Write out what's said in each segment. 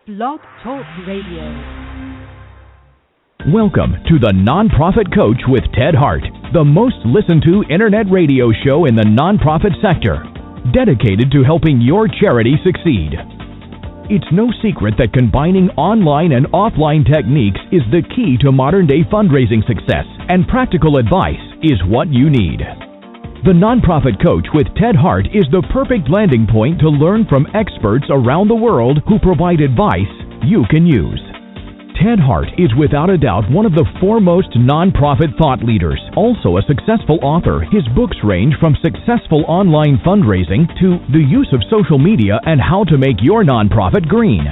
Blog Talk Radio. Welcome to the Nonprofit Coach with Ted Hart, the most listened to internet radio show in the nonprofit sector, dedicated to helping your charity succeed. It's no secret that combining online and offline techniques is the key to modern-day fundraising success, and practical advice is what you need. The Nonprofit Coach with Ted Hart is the perfect landing point to learn from experts around the world who provide advice you can use. Ted Hart is without a doubt one of the foremost nonprofit thought leaders. Also a successful author, his books range from successful online fundraising to the use of social media and how to make your nonprofit green.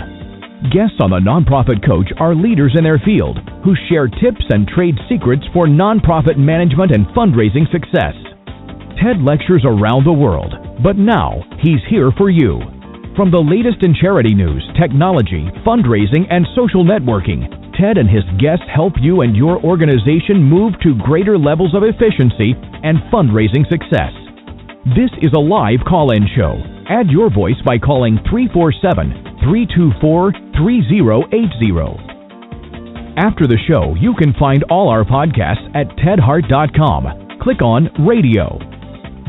Guests on the Nonprofit Coach are leaders in their field who share tips and trade secrets for nonprofit management and fundraising success. Ted lectures around the world, but now he's here for you. From the latest in charity news, technology, fundraising, and social networking, Ted and his guests help you and your organization move to greater levels of efficiency and fundraising success. This is a live call-in show. Add your voice by calling 347-324-3080. After the show, you can find all our podcasts at tedhart.com. Click on Radio.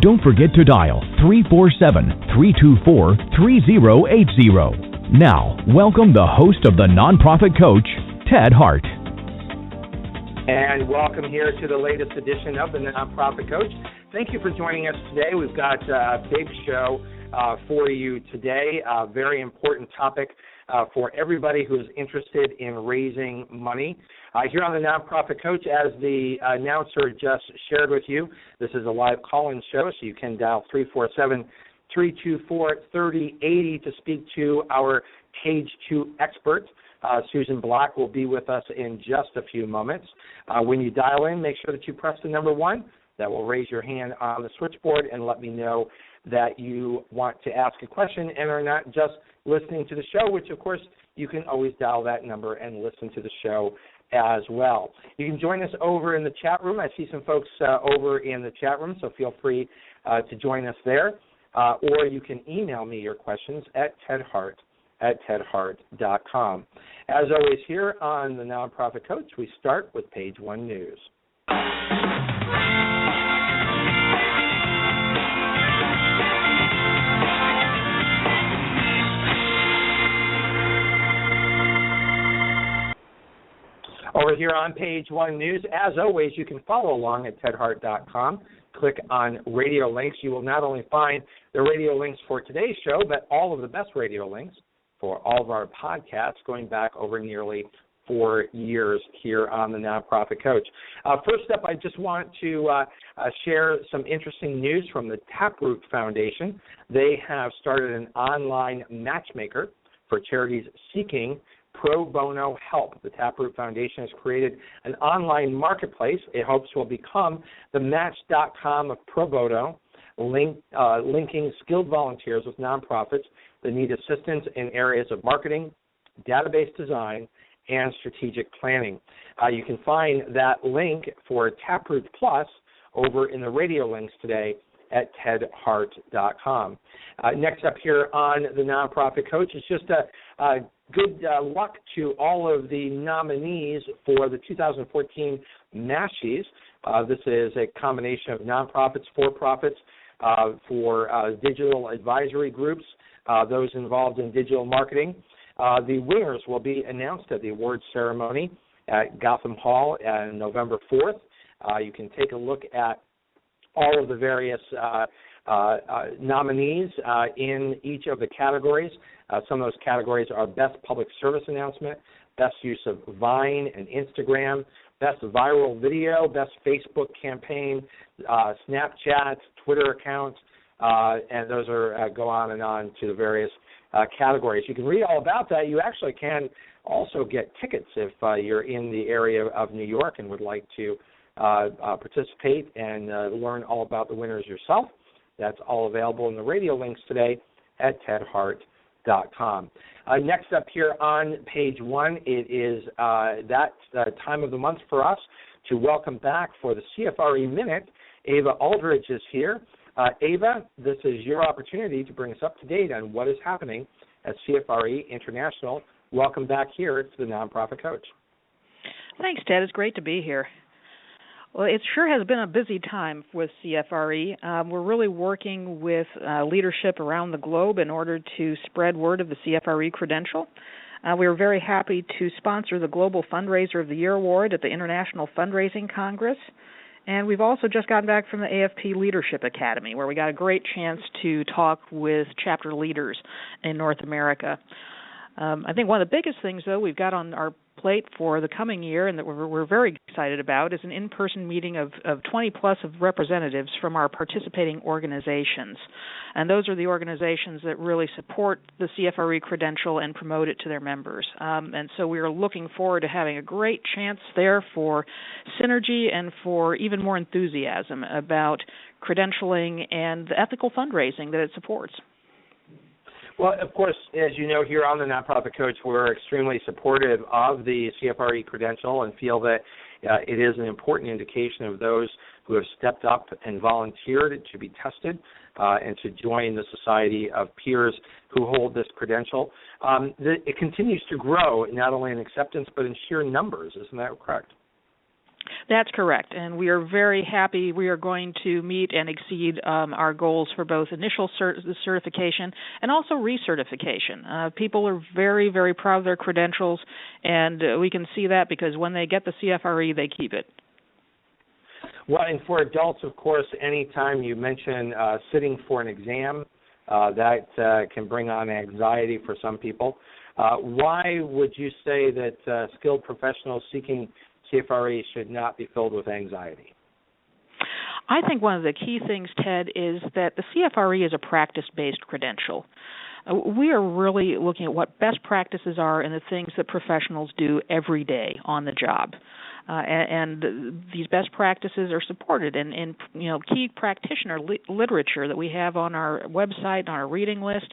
Don't forget to dial 347-324-3080. Now, welcome the host of the Nonprofit Coach, Ted Hart. And welcome here to the latest edition of the Nonprofit Coach. Thank you for joining us today. We've got a big show for you today, a very important topic for everybody who is interested in raising money. Here on the Nonprofit Coach, as the announcer just shared with you, this is a live call-in show, so you can dial 347-324-3080 to speak to our Page 2 expert. Susan Black will be with us in just a few moments. When you dial in, make sure that you press the number 1. That will raise your hand on the switchboard and let me know that you want to ask a question and are not just listening to the show, which, of course, you can always dial that number and listen to the show as well. You can join us over in the chat room. I see some folks over in the chat room, so feel free to join us there. Or you can email me your questions at tedhart@tedhart.com. As always, here on the Nonprofit Coach, we start with Page 1 News. Over here on Page 1 News, as always, you can follow along at tedhart.com. Click on radio links. You will not only find the radio links for today's show, but all of the best radio links for all of our podcasts going back over nearly 4 years here on the Nonprofit Coach. First up, I just want to share some interesting news from the Taproot Foundation. They have started an online matchmaker for charities seeking pro bono help. The Taproot Foundation has created an online marketplace it hopes will become the Match.com of pro bono, linking skilled volunteers with nonprofits that need assistance in areas of marketing, database design, and strategic planning. You can find that link for Taproot Plus over in the radio links today at tedhart.com. Next up here on the Nonprofit Coach is just a good luck to all of the nominees for the 2014 MASHES. This is a combination of nonprofits, for-profits, for digital advisory groups, those involved in digital marketing. The winners will be announced at the awards ceremony at Gotham Hall on November 4th. You can take a look at all of the various nominees in each of the categories. Some of those categories are Best Public Service Announcement, Best Use of Vine and Instagram, Best Viral Video, Best Facebook Campaign, Snapchat, Twitter account, and those are go on and on to the various categories. You can read all about that. You actually can also get tickets if you're in the area of New York and would like to participate and learn all about the winners yourself. That's all available in the radio links today at tedhart.com. Next up here on Page 1, it is that time of the month for us to welcome back for the CFRE Minute. Ava Aldridge is here. Ava, this is your opportunity to bring us up to date on what is happening at CFRE International welcome back here to the Nonprofit Coach. Thanks, Ted. It's great to be here. Well, it sure has been a busy time with CFRE. We're really working with leadership around the globe in order to spread word of the CFRE credential. We are very happy to sponsor the Global Fundraiser of the Year Award at the International Fundraising Congress. And we've also just gotten back from the AFP Leadership Academy, where we got a great chance to talk with chapter leaders in North America. I think one of the biggest things, though, we've got on our plate for the coming year and that we're very excited about is an in-person meeting of 20-plus of representatives from our participating organizations. And those are the organizations that really support the CFRE credential and promote it to their members. And so we are looking forward to having a great chance there for synergy and for even more enthusiasm about credentialing and the ethical fundraising that it supports. Well, of course, as you know, here on the Nonprofit Coach, we're extremely supportive of the CFRE credential and feel that it is an important indication of those who have stepped up and volunteered to be tested and to join the society of peers who hold this credential. It continues to grow, not only in acceptance, but in sheer numbers. Isn't that correct? That's correct, and we are very happy. We are going to meet and exceed our goals for both initial certification and also recertification. People are very, very proud of their credentials, and we can see that because when they get the CFRE, they keep it. Well, and for adults, of course, anytime you mention sitting for an exam, that can bring on anxiety for some people. Why would you say that skilled professionals seeking CFRE should not be filled with anxiety? I think one of the key things, Ted, is that the CFRE is a practice-based credential. We are really looking at what best practices are and the things that professionals do every day on the job. And these best practices are supported in key practitioner literature that we have on our website, on our reading list.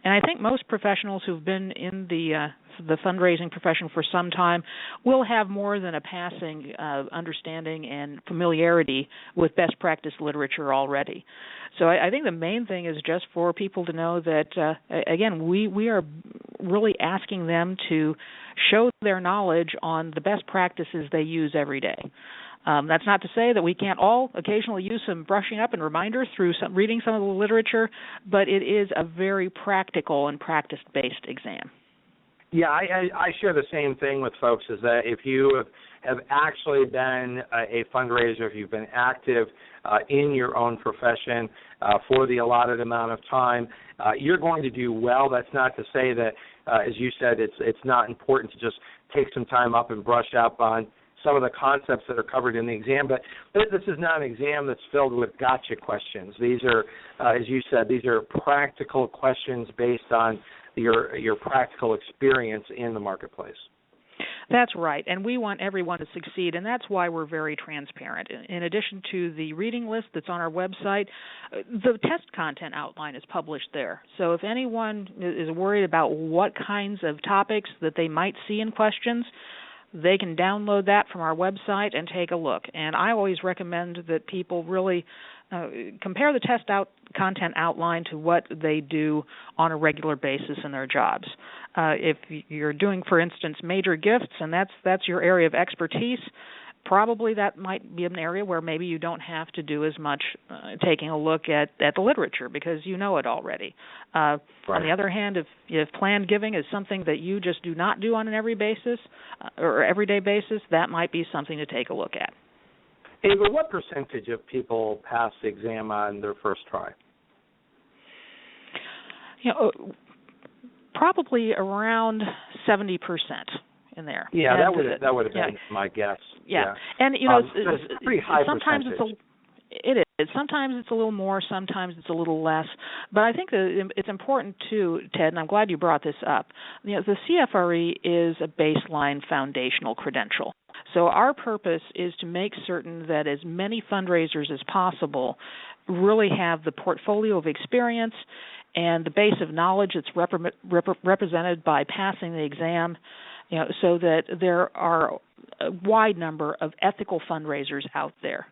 And I think most professionals who've been in the fundraising profession for some time will have more than a passing understanding and familiarity with best practice literature already. So I think the main thing is just for people to know that, again, we are really asking them to show their knowledge on the best practices they use every day. That's not to say that we can't all occasionally use some brushing up and reminders through reading some of the literature, but it is a very practical and practice-based exam. Yeah, I share the same thing with folks, is that if you have actually been a fundraiser, if you've been active in your own profession for the allotted amount of time, you're going to do well. That's not to say that, as you said, it's not important to just take some time up and brush up on some of the concepts that are covered in the exam, but this is not an exam that's filled with gotcha questions. These are, as you said, these are practical questions based on your practical experience in the marketplace. That's right, and we want everyone to succeed, and that's why we're very transparent. In addition to the reading list that's on our website, the test content outline is published there. So if anyone is worried about what kinds of topics that they might see in questions, they can download that from our website and take a look. And I always recommend that people really compare the test content outline to what they do on a regular basis in their jobs. If you're doing, for instance, major gifts, and that's your area of expertise, probably that might be an area where maybe you don't have to do as much taking a look at the literature because you know it already. Right. On the other hand, if planned giving is something that you just do not do on an everyday basis, that might be something to take a look at. Ava, what percentage of people pass the exam on their first try? Probably around 70% in there. Yeah, and that would have been my guess. Yeah. And it's a pretty high sometimes percentage. It is. Sometimes it's a little more, sometimes it's a little less. But I think that it's important too, Ted, and I'm glad you brought this up. The CFRE is a baseline foundational credential. So our purpose is to make certain that as many fundraisers as possible really have the portfolio of experience and the base of knowledge that's represented by passing the exam, so that there are a wide number of ethical fundraisers out there.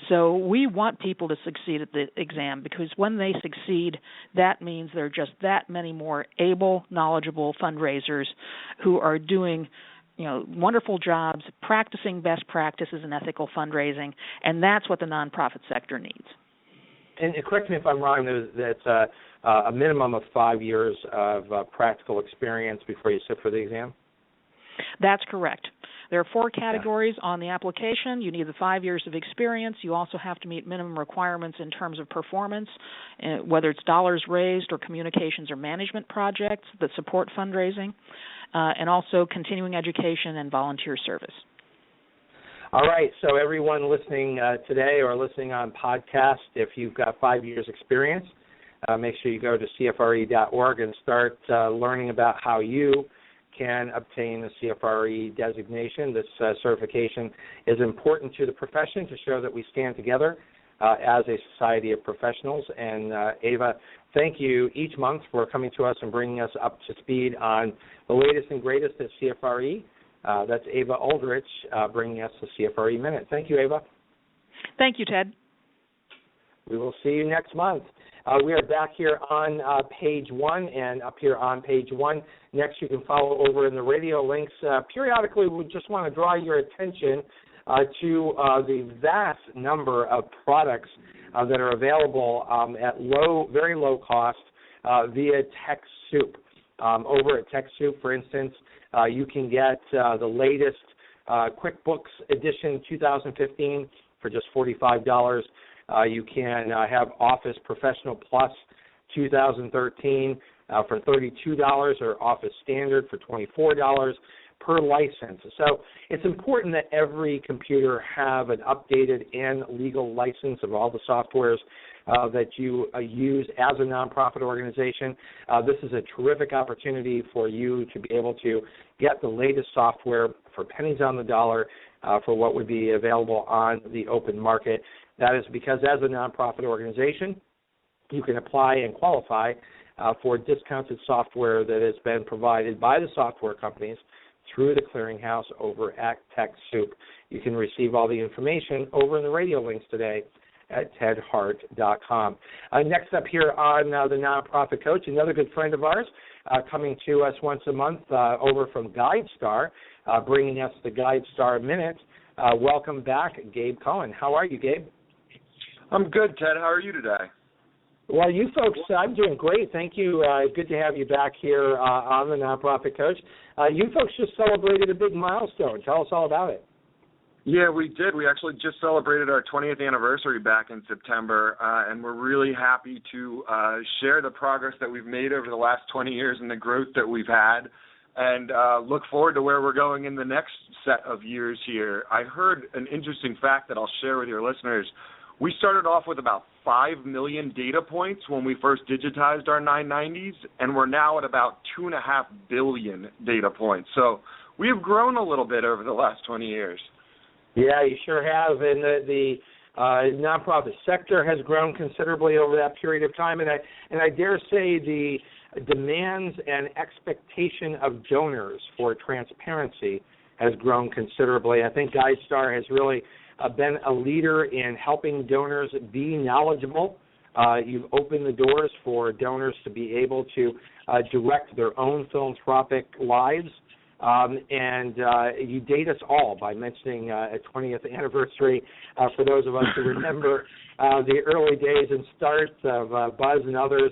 So we want people to succeed at the exam, because when they succeed, that means there are just that many more able, knowledgeable fundraisers who are doing wonderful jobs, practicing best practices in ethical fundraising, and that's what the nonprofit sector needs. And correct me if I'm wrong, that's a minimum of 5 years of practical experience before you sit for the exam? That's correct. There are 4 categories on the application. You need the 5 years of experience. You also have to meet minimum requirements in terms of performance, whether it's dollars raised or communications or management projects that support fundraising, and also continuing education and volunteer service. All right, so everyone listening today or listening on podcast, if you've got 5 years experience, make sure you go to CFRE.org and start learning about how you can obtain the CFRE designation. This certification is important to the profession to show that we stand together as a society of professionals. And Ava, thank you each month for coming to us and bringing us up to speed on the latest and greatest at CFRE. That's Ava Aldrich bringing us the CFRE Minute. Thank you, Ava. Thank you, Ted. We will see you next month. We are back here on page 1 and up here on page 1. Next, you can follow over in the radio links. Periodically, we just want to draw your attention to the vast number of products that are available at very low cost via TechSoup. Over at TechSoup, for instance, you can get the latest QuickBooks edition 2015 for just $45. You can have Office Professional Plus 2013 for $32 or Office Standard for $24 per license. So it's important that every computer have an updated and legal license of all the softwares that you use as a nonprofit organization. This is a terrific opportunity for you to be able to get the latest software for pennies on the dollar for what would be available on the open market. That is because as a nonprofit organization, you can apply and qualify for discounted software that has been provided by the software companies through the clearinghouse over at TechSoup. You can receive all the information over in the radio links today at tedhart.com. Next up here on the Nonprofit Coach, another good friend of ours coming to us once a month over from GuideStar, bringing us the GuideStar Minute. Welcome back, Gabe Cohen. How are you, Gabe? I'm good, Ted. How are you today? Well, you folks, I'm doing great. Thank you. Good to have you back here on the Nonprofit Coach. You folks just celebrated a big milestone. Tell us all about it. Yeah, we did. We actually just celebrated our 20th anniversary back in September, and we're really happy to share the progress that we've made over the last 20 years and the growth that we've had, and look forward to where we're going in the next set of years here. I heard an interesting fact that I'll share with your listeners. We started off with about 5 million data points when we first digitized our 990s, and we're now at about 2.5 billion data points. So we've grown a little bit over the last 20 years. Yeah, you sure have, and the nonprofit sector has grown considerably over that period of time, and I dare say the demands and expectation of donors for transparency has grown considerably. I think GuideStar has really been a leader in helping donors be knowledgeable. You've opened the doors for donors to be able to direct their own philanthropic lives. And you date us all by mentioning a 20th anniversary for those of us who remember the early days and starts of Buzz and others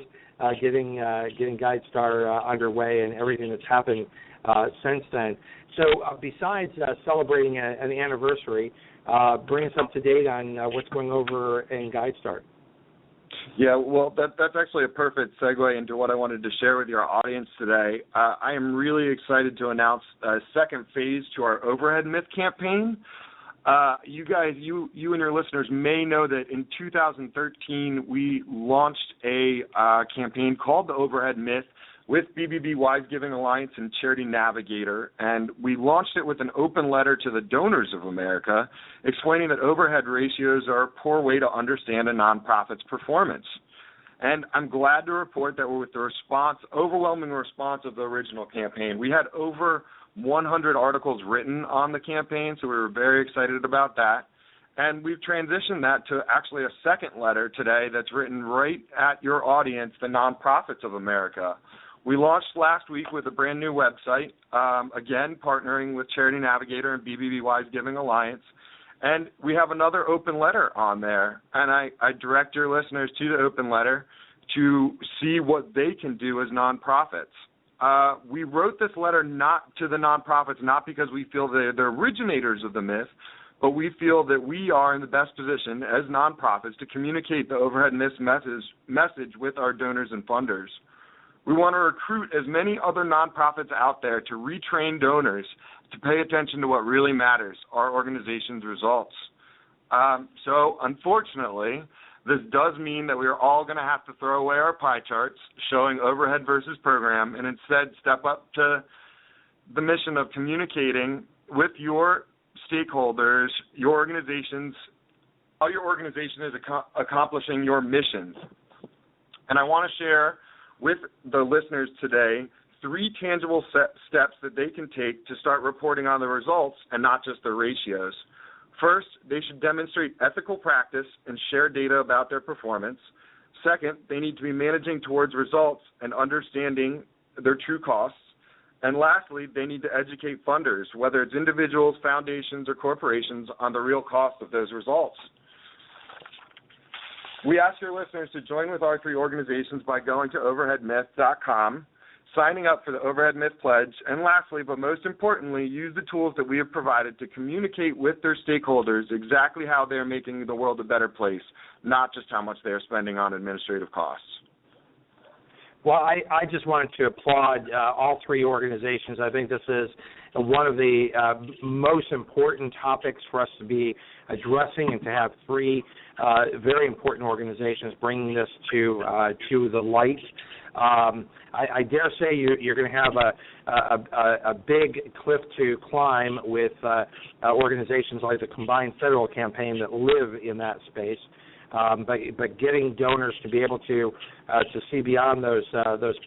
getting GuideStar underway and everything that's happened since then. So besides celebrating an anniversary, bring us up to date on what's going over in GuideStar. Yeah, well, that's actually a perfect segue into what I wanted to share with your audience today. I am really excited to announce a second phase to our Overhead Myth campaign. You guys, you and your listeners may know that in 2013 we launched a campaign called the Overhead Myth with BBB Wise Giving Alliance and Charity Navigator, and we launched it with an open letter to the donors of America explaining that overhead ratios are a poor way to understand a nonprofit's performance. And I'm glad to report that with the overwhelming response of the original campaign, we had over 100 articles written on the campaign, so we were very excited about that. And we've transitioned that to actually a second letter today that's written right at your audience, the Nonprofits of America. We launched last week with a brand new website, again, partnering with Charity Navigator and BBBY's Giving Alliance. And we have another open letter on there. And I direct your listeners to the open letter to see what they can do as nonprofits. We wrote this letter not to the nonprofits, not because we feel they're the originators of the myth, but we feel that we are in the best position as nonprofits to communicate the overhead myth message with our donors and funders. We want to recruit as many other nonprofits out there to retrain donors to pay attention to what really matters, our organization's results. So, unfortunately, this does mean that we are all going to have to throw away our pie charts showing overhead versus program and instead step up to the mission of communicating with your stakeholders, your organizations, how your organization is accomplishing your missions. And I want to share with the listeners today 3 tangible steps that they can take to start reporting on the results and not just the ratios. First, they should demonstrate ethical practice and share data about their performance. Second, they need to be managing towards results and understanding their true costs. And lastly, they need to educate funders, whether it's individuals, foundations, or corporations, on the real cost of those results. We ask your listeners to join with our 3 organizations by going to overheadmyth.com, signing up for the Overhead Myth Pledge, and lastly, but most importantly, use the tools that we have provided to communicate with their stakeholders exactly how they're making the world a better place, not just how much they are spending on administrative costs. Well, I just wanted to applaud all 3 organizations. I think this is one of the most important topics for us to be addressing, and to have 3 very important organizations bringing this to the light. I dare say you're going to have a big cliff to climb with organizations like the Combined Federal Campaign that live in that space. But getting donors to be able to see beyond those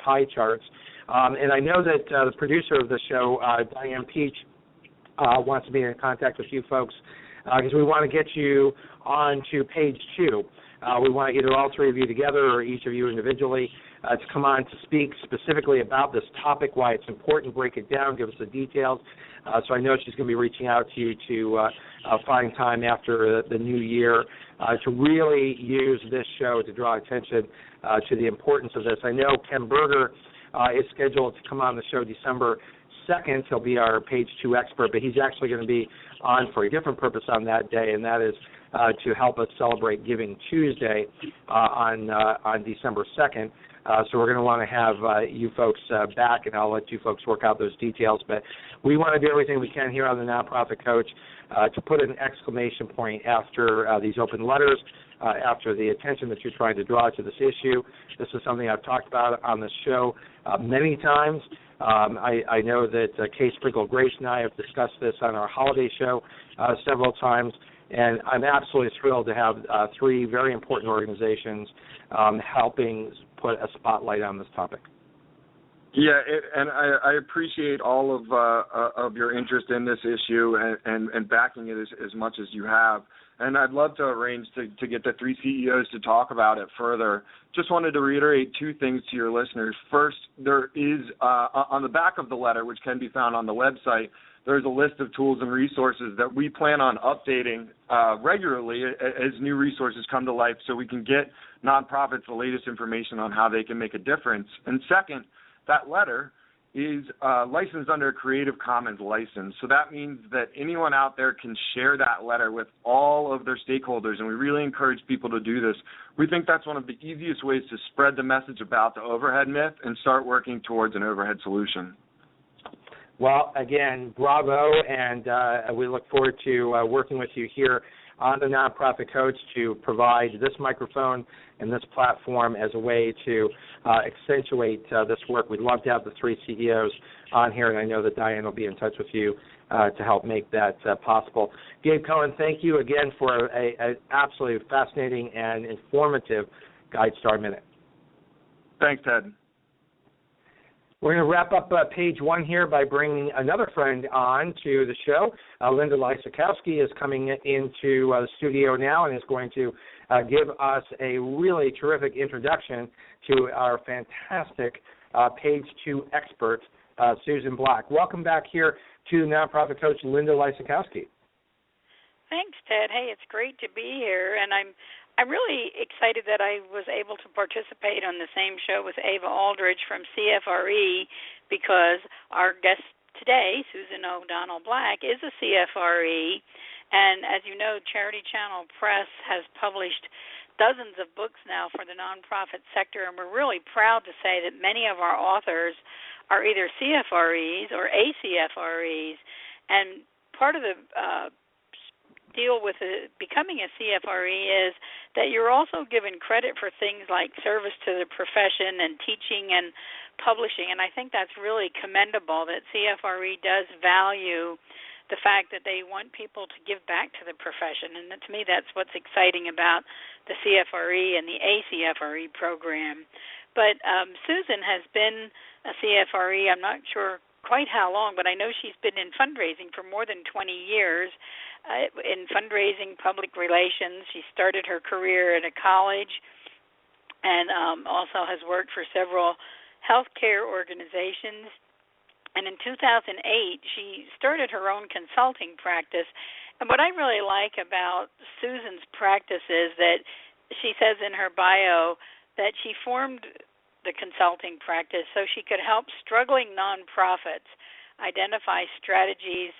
pie charts. And I know that the producer of the show, Diane Peach, wants to be in contact with you folks because we want to get you on to page 2. We want either all 3 of you together or each of you individually to come on to speak specifically about this topic, why it's important, break it down, give us the details. So I know she's going to be reaching out to you to find time after the new year to really use this show to draw attention to the importance of this. I know Ken Berger is scheduled to come on the show December 2nd. He'll be our page 2 expert, but he's actually going to be on for a different purpose on that day, and that is to help us celebrate Giving Tuesday on December 2nd. So we're going to want to have you folks back, and I'll let you folks work out those details. But we want to do everything we can here on the Nonprofit Coach to put an exclamation point after these open letters, after the attention that you're trying to draw to this issue. This is something I've talked about on the show many times. I know that Kay Sprinkle-Grace and I have discussed this on our holiday show several times. And I'm absolutely thrilled to have 3 very important organizations helping put a spotlight on this topic. Yeah, and I appreciate all of your interest in this issue and backing it as much as you have. And I'd love to arrange to get the 3 CEOs to talk about it further. Just wanted to reiterate 2 things to your listeners. First, there is, on the back of the letter, which can be found on the website, there's a list of tools and resources that we plan on updating regularly as new resources come to life so we can get nonprofits the latest information on how they can make a difference. And second, that letter is licensed under a Creative Commons license. So that means that anyone out there can share that letter with all of their stakeholders, and we really encourage people to do this. We think that's one of the easiest ways to spread the message about the overhead myth and start working towards an overhead solution. Well, again, bravo, and we look forward to working with you here on the Nonprofit Coach to provide this microphone and this platform as a way to accentuate this work. We'd love to have the 3 CEOs on here, and I know that Diane will be in touch with you to help make that possible. Gabe Cohen, thank you again for an absolutely fascinating and informative GuideStar Minute. Thanks, Ted. We're going to wrap up page one here by bringing another friend on to the show. Linda Lysakowski is coming into the studio now and is going to give us a really terrific introduction to our fantastic page two expert, Susan Black. Welcome back here to nonprofit coach Linda Lysakowski. Thanks, Ted. Hey, it's great to be here, and I'm really excited that I was able to participate on the same show with Ava Aldridge from CFRE, because our guest today, Susan O'Donnell Black, is a CFRE, and as you know, Charity Channel Press has published dozens of books now for the nonprofit sector, and we're really proud to say that many of our authors are either CFREs or ACFREs, and part of the deal with becoming a CFRE is that you're also given credit for things like service to the profession and teaching and publishing, and I think that's really commendable that CFRE does value the fact that they want people to give back to the profession, and to me that's what's exciting about the CFRE and the ACFRE program. But Susan has been a CFRE, I'm not sure quite how long, but I know she's been in fundraising for more than 20 years. In fundraising, public relations. She started her career at a college and also has worked for several healthcare organizations. And in 2008, she started her own consulting practice. And what I really like about Susan's practice is that she says in her bio that she formed the consulting practice so she could help struggling nonprofits identify strategies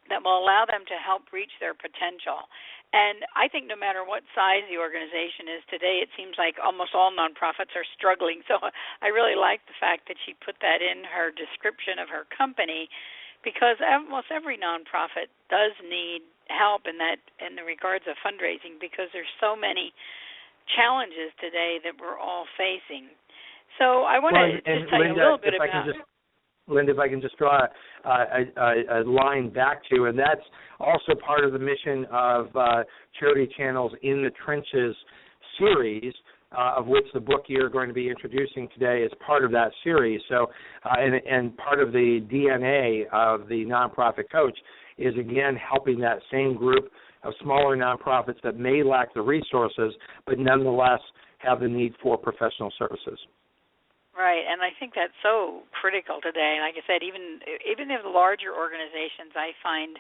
that will allow them to help reach their potential. And I think no matter what size the organization is today, it seems like almost all nonprofits are struggling. So I really like the fact that she put that in her description of her company, because almost every nonprofit does need help in the regards of fundraising, because there's so many challenges today that we're all facing. So I want to just tell you a little bit about... Linda, if I can just draw a line back to, and that's also part of the mission of Charity Channel's In the Trenches series, of which the book you're going to be introducing today is part of that series. So, and part of the DNA of the nonprofit coach is, again, helping that same group of smaller nonprofits that may lack the resources, but nonetheless have the need for professional services. Right, and I think that's so critical today. Like I said, even if the larger organizations, I find,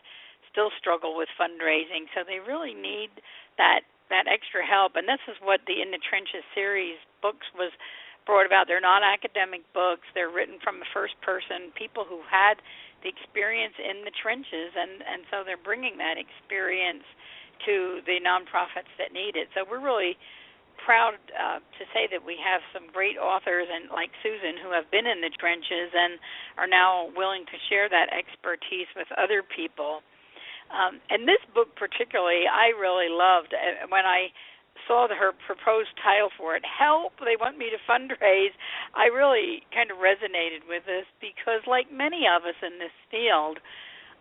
still struggle with fundraising, so they really need that extra help. And this is what the In the Trenches series books was brought about. They're not academic books. They're written from the first person, people who had the experience in the trenches, and so they're bringing that experience to the nonprofits that need it. So we're really proud to say that we have some great authors, and like Susan, who have been in the trenches and are now willing to share that expertise with other people. And this book particularly, I really loved. When I saw her proposed title for it, Help, They Want Me to Fundraise, I really kind of resonated with this, because like many of us in this field,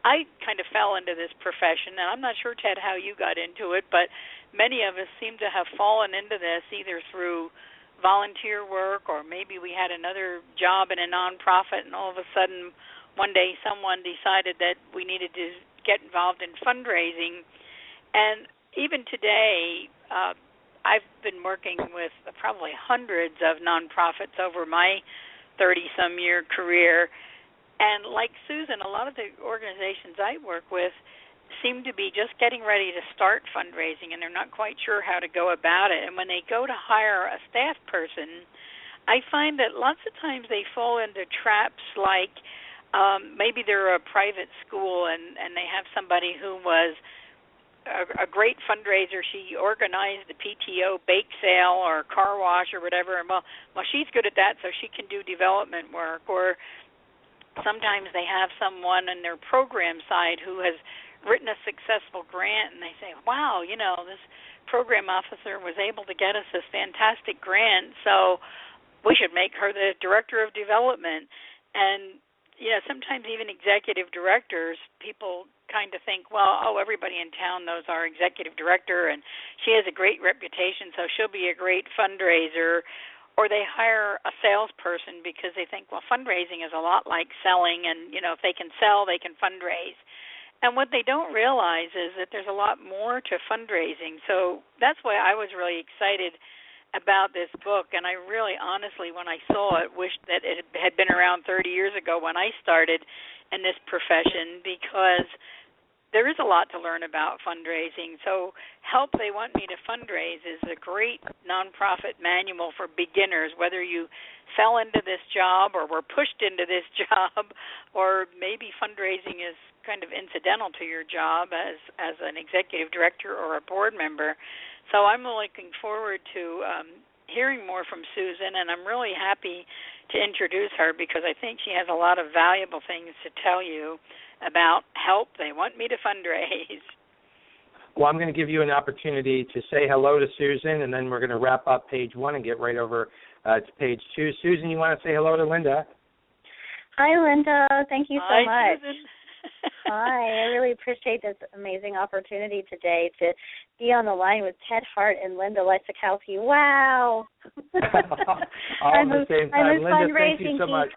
I kind of fell into this profession, and I'm not sure, Ted, how you got into it, but many of us seem to have fallen into this either through volunteer work, or maybe we had another job in a nonprofit, and all of a sudden one day someone decided that we needed to get involved in fundraising. And even today, I've been working with probably hundreds of nonprofits over my 30-some-year career. And like Susan, a lot of the organizations I work with seem to be just getting ready to start fundraising, and they're not quite sure how to go about it. And when they go to hire a staff person, I find that lots of times they fall into traps like maybe they're a private school and they have somebody who was a great fundraiser. She organized the PTO bake sale or car wash or whatever, and well, she's good at that, so she can do development work. Or sometimes they have someone in their program side who has written a successful grant, and they say, wow, this program officer was able to get us this fantastic grant, so we should make her the director of development. And, sometimes even executive directors, people kind of think, well, everybody in town knows our executive director, and she has a great reputation, so she'll be a great fundraiser. or they hire a salesperson because they think, well, fundraising is a lot like selling, and, if they can sell, they can fundraise. And what they don't realize is that there's a lot more to fundraising. So that's why I was really excited about this book, and I really honestly, when I saw it, wished that it had been around 30 years ago when I started in this profession, because there is a lot to learn about fundraising. So Help They Want Me to Fundraise is a great nonprofit manual for beginners, whether you fell into this job or were pushed into this job, or maybe fundraising is kind of incidental to your job as an executive director or a board member. So I'm looking forward to hearing more from Susan, and I'm really happy to introduce her because I think she has a lot of valuable things to tell you about Help They Want Me to Fundraise. Well, I'm going to give you an opportunity to say hello to Susan, and then we're going to wrap up page 1 and get right over to page 2. Susan, you want to say hello to Linda? Hi, Linda. Thank you so much. Susan. Hi. I really appreciate this amazing opportunity today to be on the line with Ted Hart and Linda Lysakowski. Wow. All at the same time. Linda, thank you so much.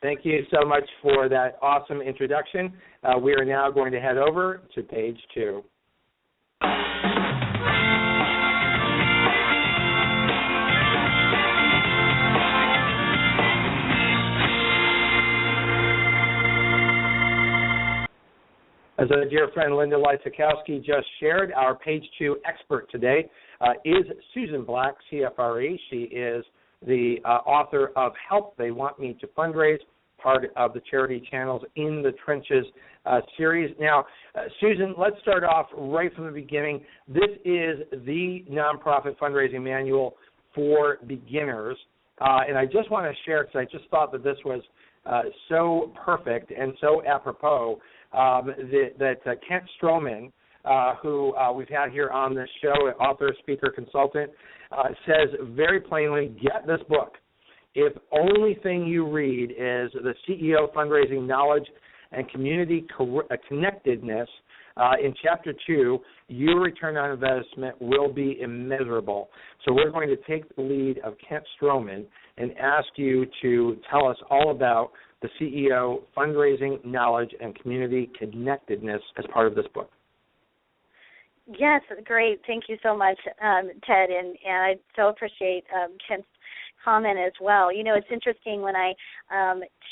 Thank you so much for that awesome introduction. We are now going to head over to page 2. As our dear friend Linda Lysakowski just shared, our page 2 expert today is Susan Black, CFRE. She is the author of Help They Want Me to Fundraise, part of the Charity Channels in the Trenches series. Now, Susan, let's start off right from the beginning. This is the nonprofit fundraising manual for beginners, and I just want to share, because I just thought that this was so perfect and so apropos, that Kent Stroman, who we've had here on this show, author, speaker, consultant, says very plainly, get this book. If only thing you read is the CEO Fundraising Knowledge and Community Connectedness, in Chapter 2, your return on investment will be immeasurable. So we're going to take the lead of Kent Stroman and ask you to tell us all about the CEO Fundraising Knowledge and Community Connectedness as part of this book. Yes, great. Thank you so much, Ted, and I so appreciate Kent's comment as well. It's interesting when I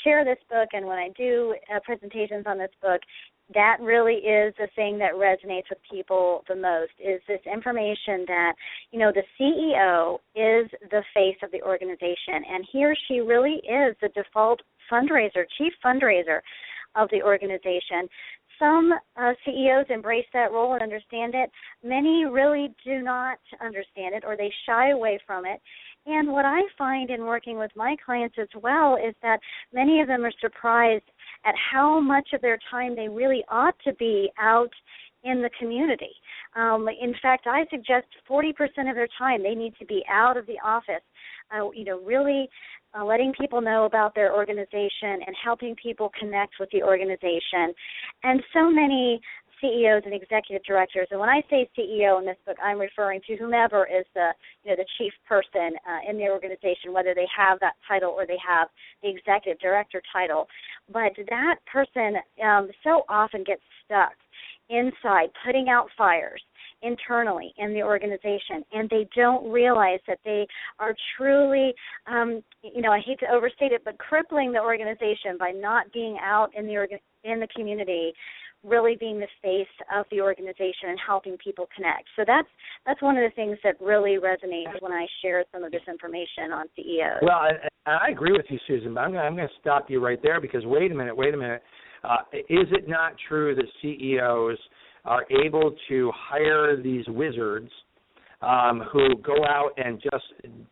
share this book and when I do presentations on this book, that really is the thing that resonates with people the most, is this information that, the CEO is the face of the organization, and he or she really is the default fundraiser, chief fundraiser of the organization. Some CEOs embrace that role and understand it. Many really do not understand it, or they shy away from it. And what I find in working with my clients as well is that many of them are surprised at how much of their time they really ought to be out in the community. In fact, I suggest 40% of their time they need to be out of the office, really letting people know about their organization and helping people connect with the organization. And so many CEOs and executive directors, and when I say CEO in this book, I'm referring to whomever is the chief person in the organization, whether they have that title or they have the executive director title. But that person so often gets stuck inside, putting out fires internally in the organization, and they don't realize that they are truly, I hate to overstate it, but crippling the organization by not being out in the community, really being the face of the organization and helping people connect. So that's one of the things that really resonates when I share some of this information on CEOs. Well, I agree with you, Susan, but I'm going to stop you right there because wait a minute. Is it not true that CEOs are able to hire these wizards who go out and just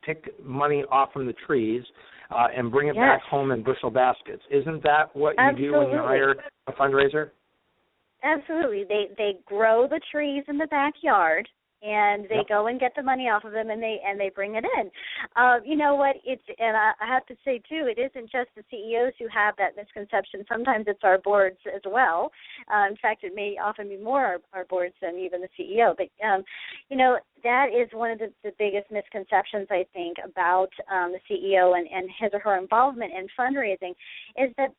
pick money off from the trees and bring it back home in bushel baskets? Isn't that what you do when you hire a fundraiser? Absolutely. They grow the trees in the backyard, and they go and get the money off of them, and they bring it in. You know what? And I have to say too, it isn't just the CEOs who have that misconception. Sometimes it's our boards as well. In fact, it may often be more our boards than even the CEO. But that is one of the biggest misconceptions, I think, about the CEO and his or her involvement in fundraising, is that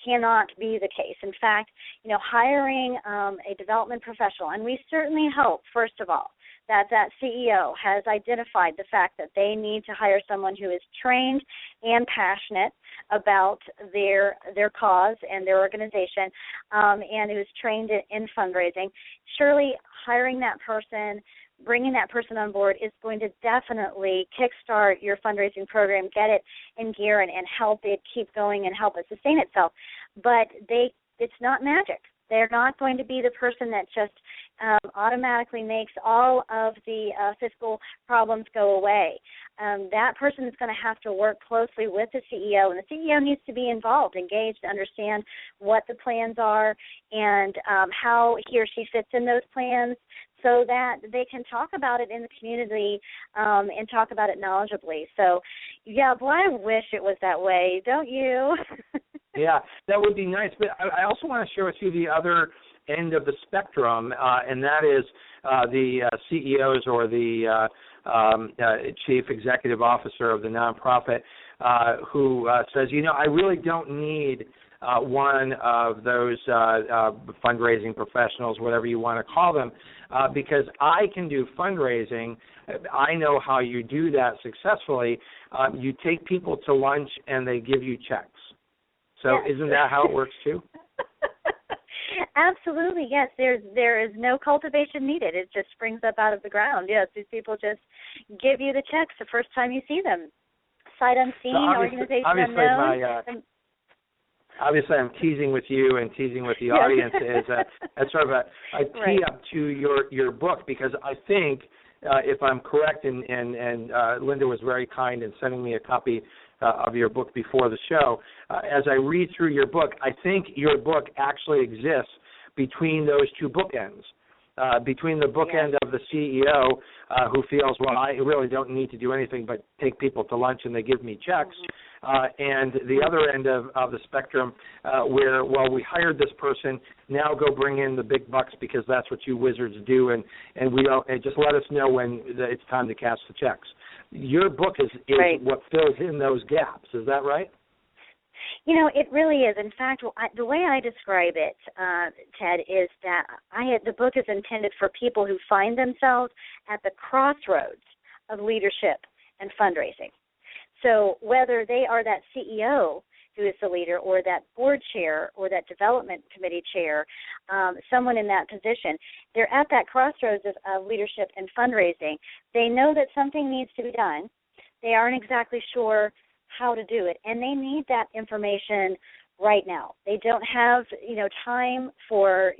cannot be the case. In fact, hiring a development professional, and we certainly hope, first of all, that CEO has identified the fact that they need to hire someone who is trained and passionate about their cause and their organization, and who is trained in fundraising. Surely hiring that person, bringing that person on board is going to definitely kickstart your fundraising program, get it in gear, and help it keep going and help it sustain itself. But it's not magic. They're not going to be the person that just automatically makes all of the fiscal problems go away. That person is going to have to work closely with the CEO, and the CEO needs to be involved, engaged, to understand what the plans are and how he or she fits in those plans, so that they can talk about it in the community and talk about it knowledgeably. So, yeah, boy, I wish it was that way, don't you? Yeah, that would be nice. But I also want to share with you the other end of the spectrum, and that is the CEOs or the chief executive officer of the nonprofit who says, I really don't need one of those fundraising professionals, whatever you want to call them, because I can do fundraising. I know how you do that successfully. You take people to lunch and they give you checks. So yes. Isn't that how it works too? Absolutely, yes. There is no cultivation needed. It just springs up out of the ground. Yes, these people just give you the checks the first time you see them. Sight unseen, organization unknown. Obviously, I'm teasing with you and teasing with the audience as sort of a tee up to your book, because I think, if I'm correct, and Linda was very kind in sending me a copy of your book before the show. As I read through your book, I think your book actually exists between those two bookends, between the bookend of the CEO who feels, well, I really don't need to do anything but take people to lunch and they give me checks, and the other end of the spectrum where, well, we hired this person, now go bring in the big bucks because that's what you wizards do, and we don't, and just let us know when it's time to cash the checks. Your book is right. What fills in those gaps. Is that right? It really is. In fact, the way I describe it, Ted, is that the book is intended for people who find themselves at the crossroads of leadership and fundraising. So whether they are that CEO who is the leader, or that board chair, or that development committee chair, someone in that position, they're at that crossroads of leadership and fundraising. They know that something needs to be done. They aren't exactly sure how to do it, and they need that information right now. They don't have, time for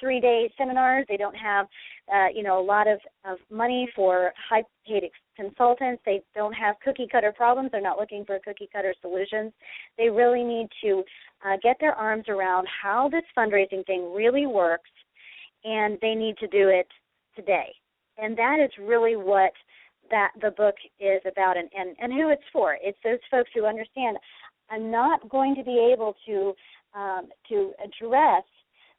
3-day seminars. They don't have, a lot of money for high-paid consultants. They don't have cookie-cutter problems. They're not looking for cookie-cutter solutions. They really need to get their arms around how this fundraising thing really works, and they need to do it today. And that is really what the book is about, and who it's for. It's those folks who understand, I'm not going to be able to address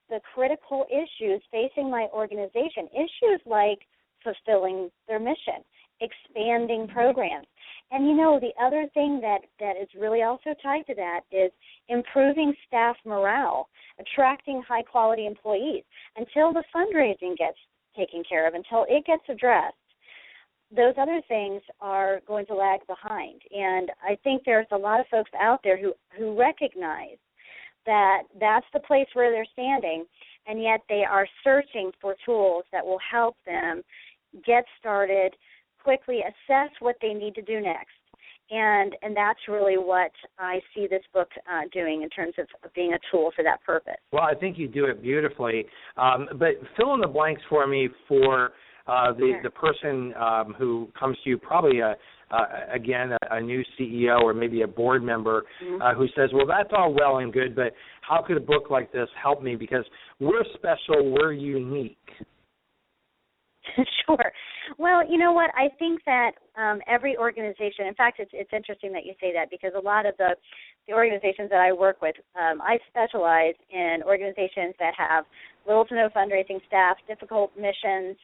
the critical issues facing my organization, issues like fulfilling their mission, expanding programs. And, the other thing that is really also tied to that is improving staff morale, attracting high-quality employees. Until the fundraising gets taken care of, until it gets addressed, those other things are going to lag behind. And I think there's a lot of folks out there who recognize that that's the place where they're standing, and yet they are searching for tools that will help them get started, quickly assess what they need to do next. And that's really what I see this book doing in terms of being a tool for that purpose. Well, I think you do it beautifully. But fill in the blanks for me for the person who comes to you, probably a new CEO or maybe a board member who says, well, that's all well and good, but how could a book like this help me? Because we're special, we're unique. Sure. Well, you know what? I think that every organization, in fact, it's interesting that you say that, because a lot of the organizations that I work with, I specialize in organizations that have little to no fundraising staff, difficult missions.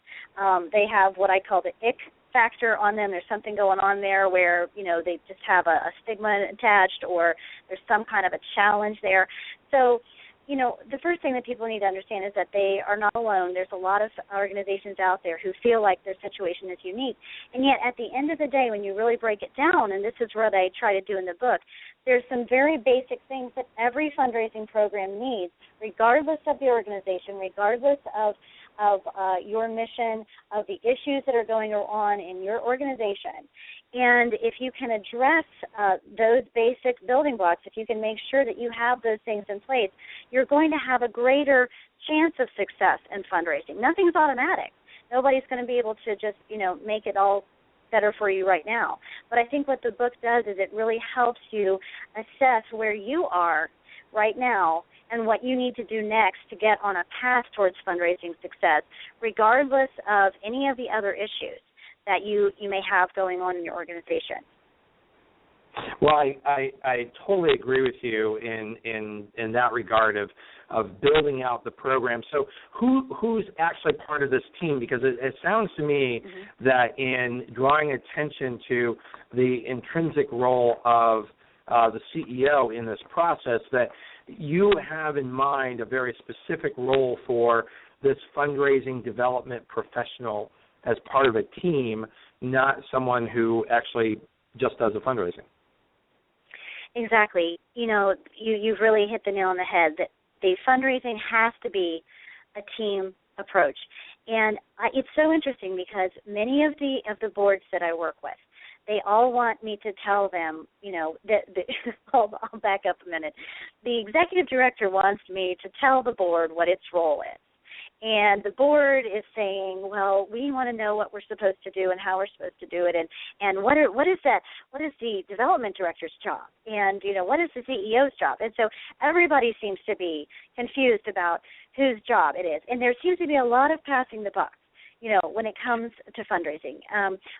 They have what I call the ick factor on them. There's something going on there where, they just have a stigma attached, or there's some kind of a challenge there. So, the first thing that people need to understand is that they are not alone. There's a lot of organizations out there who feel like their situation is unique. And yet, at the end of the day, when you really break it down, and this is what I try to do in the book, there's some very basic things that every fundraising program needs, regardless of the organization, regardless of your mission, of the issues that are going on in your organization. And if you can address those basic building blocks, if you can make sure that you have those things in place, you're going to have a greater chance of success in fundraising. Nothing's automatic. Nobody's going to be able to just, make it all better for you right now. But I think what the book does is it really helps you assess where you are right now and what you need to do next to get on a path towards fundraising success, regardless of any of the other issues that you may have going on in your organization. Well, I totally agree with you in that regard of building out the program. So who's actually part of this team? Because it sounds to me that in drawing attention to the intrinsic role of the CEO in this process, that you have in mind a very specific role for this fundraising development professional as part of a team, not someone who actually just does the fundraising. Exactly. You've really hit the nail on the head that the fundraising has to be a team approach. And it's so interesting because many of the boards that I work with, they all want me to tell them, I'll back up a minute. The executive director wants me to tell the board what its role is. And the board is saying, well, we want to know what we're supposed to do and how we're supposed to do it, and what is that? What is the development director's job? And, what is the CEO's job? And so everybody seems to be confused about whose job it is. And there seems to be a lot of passing the buck, when it comes to fundraising.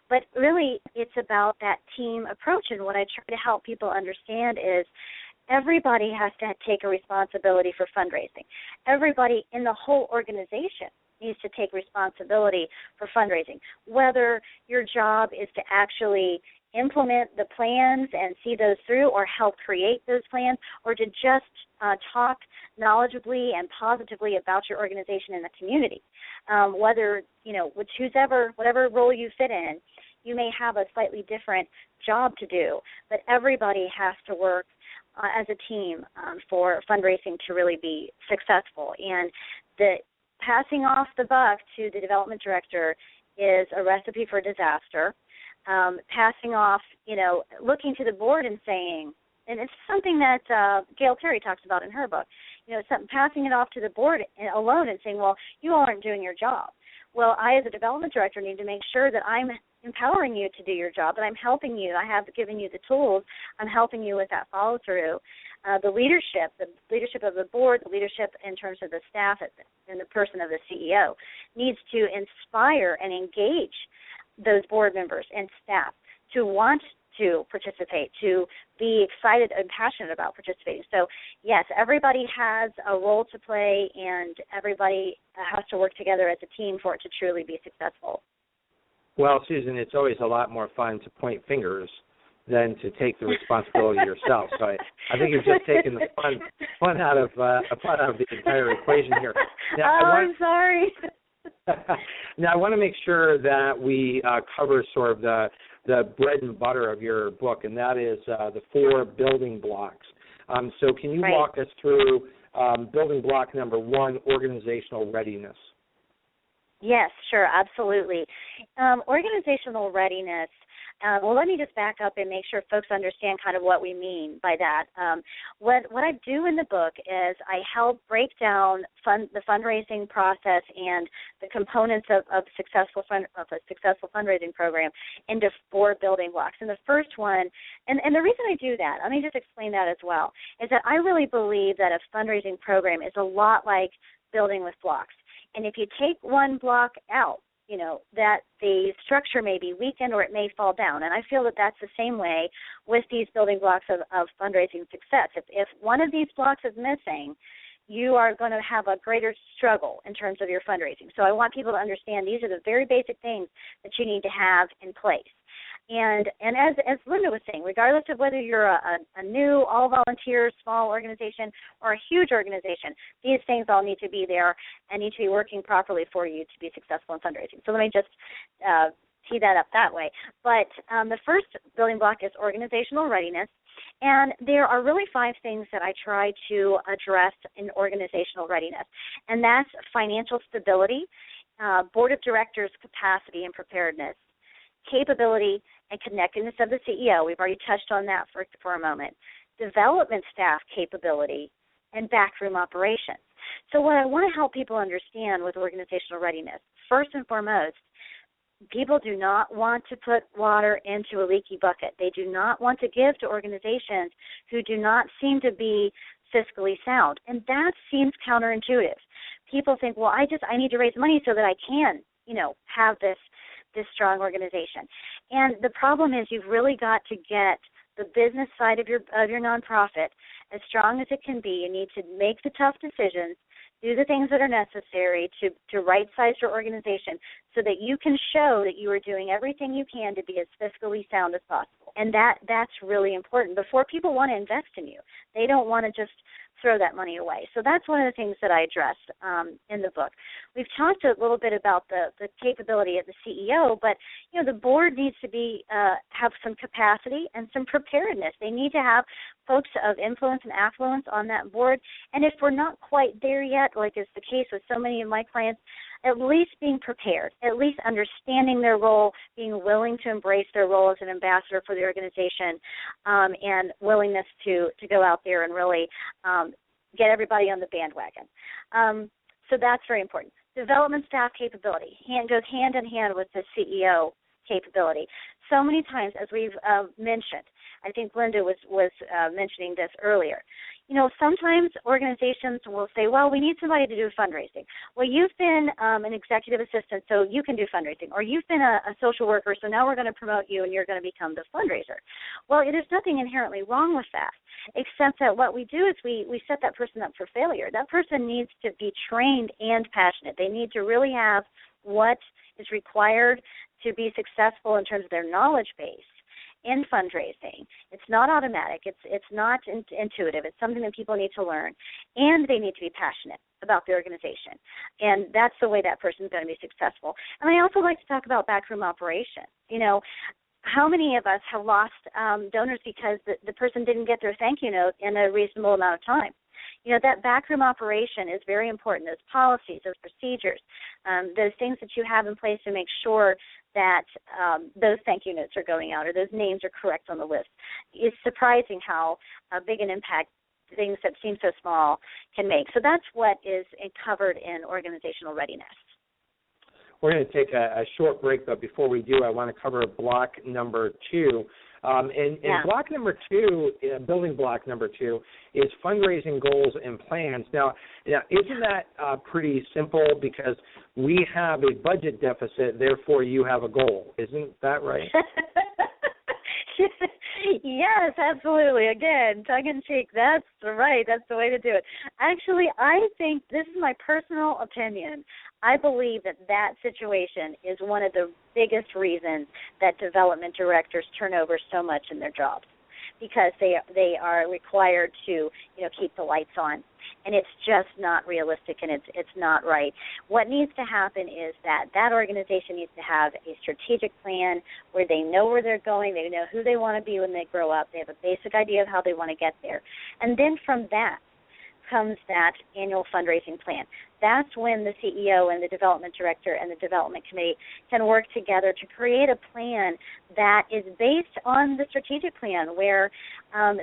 But really, it's about that team approach. And what I try to help people understand is everybody has to take a responsibility for fundraising. Everybody in the whole organization needs to take responsibility for fundraising, whether your job is to actually implement the plans and see those through or help create those plans, or to just talk knowledgeably and positively about your organization in the community. Whether, whatever role you fit in, you may have a slightly different job to do, but everybody has to work as a team for fundraising to really be successful. And the passing off the buck to the development director is a recipe for disaster. Passing off, looking to the board and saying, and it's something that Gail Terry talks about in her book, passing it off to the board alone and saying, well, you all aren't doing your job. Well, I as a development director need to make sure that I'm empowering you to do your job, that I'm helping you. I have given you the tools. I'm helping you with that follow-through. The leadership of the board, the leadership in terms of the staff and the person of the CEO needs to inspire and engage those board members and staff to want to participate, to be excited and passionate about participating. So, yes, everybody has a role to play, and everybody has to work together as a team for it to truly be successful. Well, Susan, it's always a lot more fun to point fingers than to take the responsibility yourself. So I think you've just taken the fun out of the entire equation here. Now, I'm sorry. Now, I want to make sure that we cover sort of the bread and butter of your book, and that is the 4 building blocks. So can you walk us through building block number 1, organizational readiness? Yes, sure, absolutely. Organizational readiness, let me just back up and make sure folks understand kind of what we mean by that. What I do in the book is I help break down the fundraising process and the components of a successful fundraising program into 4 building blocks. And the first one, and the reason I do that, let me just explain that as well, is that I really believe that a fundraising program is a lot like building with blocks. And if you take one block out, that the structure may be weakened or it may fall down. And I feel that that's the same way with these building blocks of fundraising success. If one of these blocks is missing, you are going to have a greater struggle in terms of your fundraising. So I want people to understand these are the very basic things that you need to have in place. And as Linda was saying, regardless of whether you're a new, all-volunteer, small organization or a huge organization, these things all need to be there and need to be working properly for you to be successful in fundraising. So let me just tee that up that way. But the first building block is organizational readiness. And there are really 5 things that I try to address in organizational readiness. And that's financial stability, board of directors capacity and preparedness, capability and connectedness of the CEO. We've already touched on that for a moment. Development staff capability and backroom operations. So what I want to help people understand with organizational readiness, first and foremost, people do not want to put water into a leaky bucket. They do not want to give to organizations who do not seem to be fiscally sound. And that seems counterintuitive. People think, well, I need to raise money so that I can, have this strong organization. And the problem is you've really got to get the business side of your nonprofit as strong as it can be. You need to make the tough decisions, do the things that are necessary to right-size your organization so that you can show that you are doing everything you can to be as fiscally sound as possible. And that's really important before people want to invest in you. They don't want to just throw that money away. So that's one of the things that I address in the book. We've talked a little bit about the capability of the CEO, but the board needs to have some capacity and some preparedness. They need to have folks of influence and affluence on that board. And if we're not quite there yet, like is the case with so many of my clients, at least being prepared, at least understanding their role, being willing to embrace their role as an ambassador for the organization, and willingness to go out there and really get everybody on the bandwagon. So that's very important. Development staff capability goes hand in hand with the CEO capability. So many times, as we've mentioned, I think Linda was mentioning this earlier, sometimes organizations will say, well, we need somebody to do fundraising. Well, you've been an executive assistant, so you can do fundraising. Or you've been a social worker, so now we're going to promote you and you're going to become the fundraiser. Well, there's nothing inherently wrong with that, except that what we do is we set that person up for failure. That person needs to be trained and passionate. They need to really have what is required to be successful in terms of their knowledge base in fundraising. It's not automatic. It's not intuitive. It's something that people need to learn, and they need to be passionate about the organization. And that's the way that person's going to be successful. And I also like to talk about backroom operations. How many of us have lost donors because the person didn't get their thank you note in a reasonable amount of time? That backroom operation is very important. Those policies, those procedures, those things that you have in place to make sure that those thank you notes are going out or those names are correct on the list. It's surprising how big an impact things that seem so small can make. So that's what is covered in organizational readiness. We're going to take a short break, but before we do, I want to cover block number 2. And block number 2, building block number 2, is fundraising goals and plans. Now isn't that pretty simple? Because we have a budget deficit, therefore you have a goal. Isn't that right? Yes, absolutely. Again, tongue-in-cheek, that's right. That's the way to do it. Actually, I think, this is my personal opinion, I believe that situation is one of the biggest reasons that development directors turn over so much in their jobs, because they are required to keep the lights on, and it's just not realistic, and it's not right. What needs to happen is that organization needs to have a strategic plan where they know where they're going, they know who they want to be when they grow up, they have a basic idea of how they want to get there, and then from that comes that annual fundraising plan. That's when the CEO and the development director and the development committee can work together to create a plan that is based on the strategic plan, where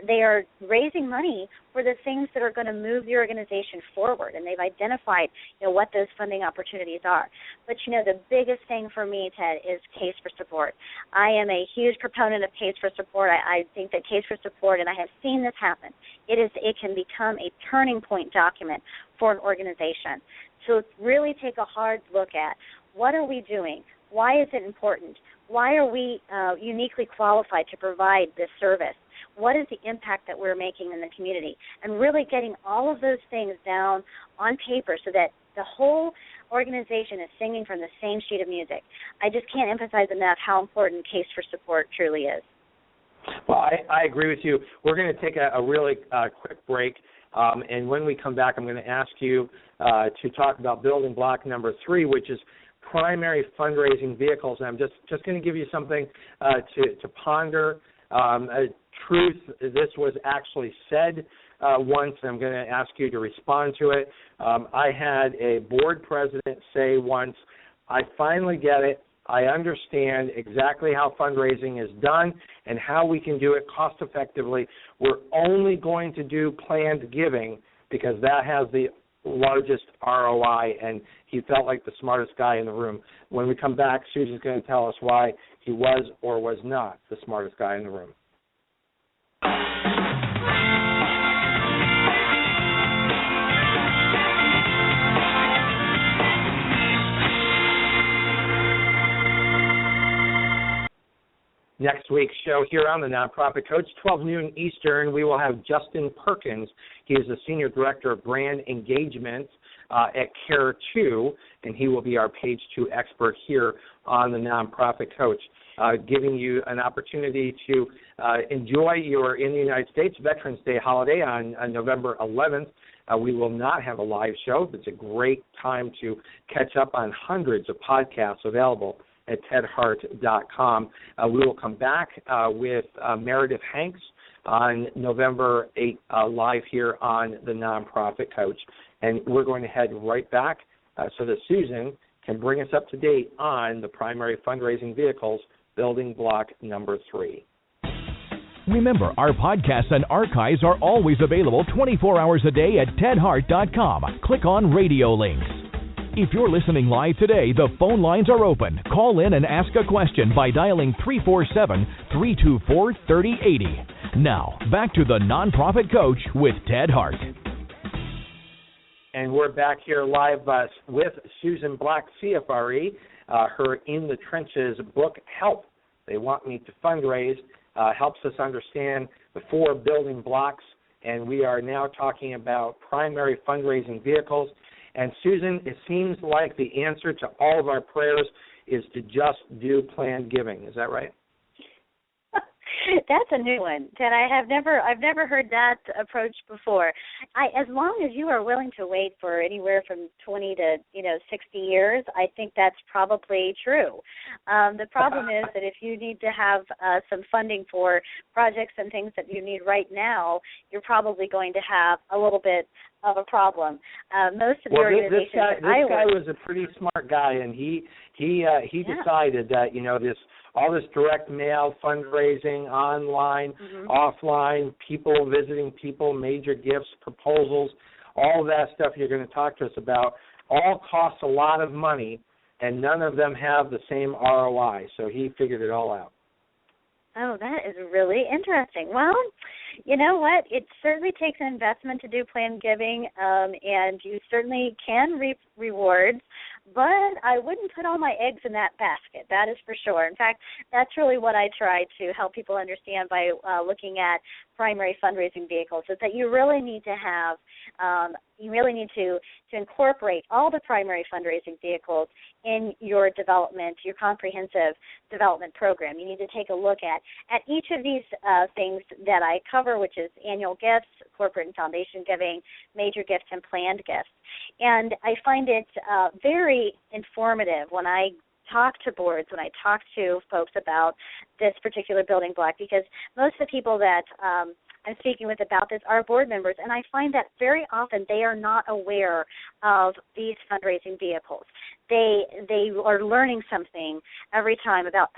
they are raising money for the things that are going to move the organization forward, and they've identified what those funding opportunities are. But the biggest thing for me, Ted, is case for support. I am a huge proponent of case for support. I think that case for support, and I have seen this happen, it can become a turning point document for an organization. So really take a hard look at What are we doing? Why is it important? Why are we uniquely qualified to provide this service? What is the impact that we're making in the community? And really getting all of those things down on paper so that the whole organization is singing from the same sheet of music. I just can't emphasize enough how important Case for Support truly is. Well, I agree with you. We're going to take a really quick break, and when we come back, I'm going to ask you to talk about building block number 3, which is primary fundraising vehicles. And I'm just going to give you something to ponder. Truth, this was actually said once, and I'm going to ask you to respond to it. I had a board president say once, I finally get it. I understand exactly how fundraising is done and how we can do it cost effectively. We're only going to do planned giving because that has the largest ROI, and he felt like the smartest guy in the room. When we come back, Susan's going to tell us why he was or was not the smartest guy in the room. Next week's show here on the Nonprofit Coach, 12 noon Eastern, we will have Justin Perkins. He is the Senior Director of Brand Engagement at Care 2, and he will be our Page 2 expert here on the Nonprofit Coach, giving you an opportunity to enjoy your in the United States Veterans Day holiday on November 11th. We will not have a live show. It's a great time to catch up on hundreds of podcasts available at tedhart.com. We will come back with Meredith Hanks on November 8th live here on the Nonprofit Coach. And we're going to head right back so that Susan can bring us up to date on the primary fundraising vehicles, building block number 3. Remember, our podcasts and archives are always available 24 hours a day at tedhart.com. Click on Radio Links. If you're listening live today, the phone lines are open. Call in and ask a question by dialing 347-324-3080. Now, back to the Nonprofit Coach with Ted Hart. And we're back here live with Susan Black, CFRE. Her In the Trenches book, Help, They Want Me to Fundraise, helps us understand the 4 building blocks. And we are now talking about primary fundraising vehicles. And, Susan, it seems like the answer to all of our prayers is to just do planned giving. Is that right? That's a new one, Ted. I've never heard that approach before. As long as you are willing to wait for anywhere from 20 to 60 years, I think that's probably true. The problem is that if you need to have some funding for projects and things that you need right now, you're probably going to have a little bit of a problem. Most of the organizations this guy was a pretty smart guy, and he decided that all this direct mail fundraising, online, offline, people visiting people, major gifts, proposals, all of that stuff you're going to talk to us about, all costs a lot of money, and none of them have the same ROI. So he figured it all out. Oh, that is really interesting. Well, you know what? It certainly takes an investment to do planned giving, and you certainly can reap rewards, but I wouldn't put all my eggs in that basket. That is for sure. In fact, that's really what I try to help people understand by looking at primary fundraising vehicles, is that you really need to have to incorporate all the primary fundraising vehicles in your development, your comprehensive development program. You need to take a look at each of these things that I cover, which is annual gifts, corporate and foundation giving, major gifts, and planned gifts. And I find it very informative when I talk to boards, when I talk to folks about this particular building block, because most of the people that I'm speaking with about this are board members, and I find that very often they are not aware of these fundraising vehicles. They are learning something every time about,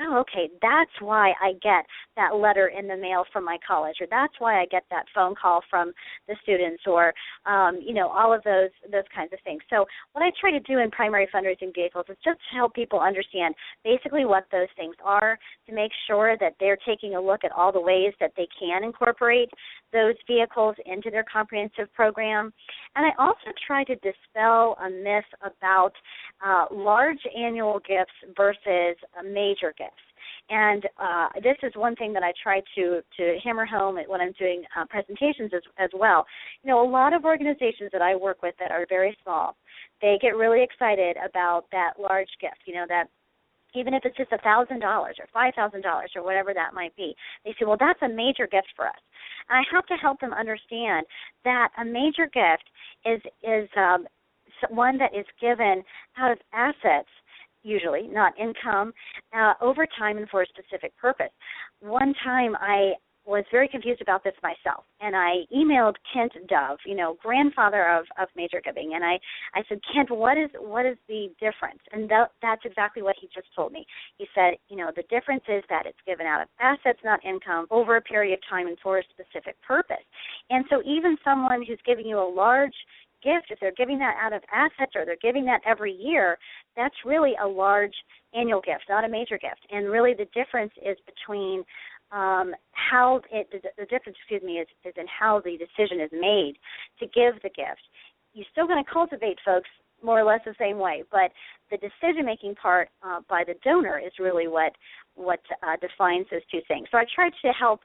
that's why I get that letter in the mail from my college, or that's why I get that phone call from the students, or, all of those kinds of things. So what I try to do in primary fundraising vehicles is just to help people understand basically what those things are, to make sure that they're taking a look at all the ways that they can incorporate those vehicles into their comprehensive program, And I also try to dispel a myth about large annual gifts versus major gifts. And this is one thing that I try to hammer home when I'm doing presentations as well. A lot of organizations that I work with that are very small, they get really excited about that large gift, that even if it's just $1,000 or $5,000 or whatever that might be. They say, well, that's a major gift for us. And I have to help them understand that a major gift is one that is given out of assets, usually, not income, over time and for a specific purpose. One time I was very confused about this myself, and I emailed Kent Dove, grandfather of major giving, and I said, Kent, what is the difference? And that's exactly what he just told me. He said, the difference is that it's given out of assets, not income, over a period of time and for a specific purpose. And so even someone who's giving you a large gift, if they're giving that out of assets or they're giving that every year, that's really a large annual gift, not a major gift. And really the difference is between is in how the decision is made to give the gift. You're still going to cultivate folks more or less the same way, but the decision-making part by the donor is really what defines those two things. So I tried to help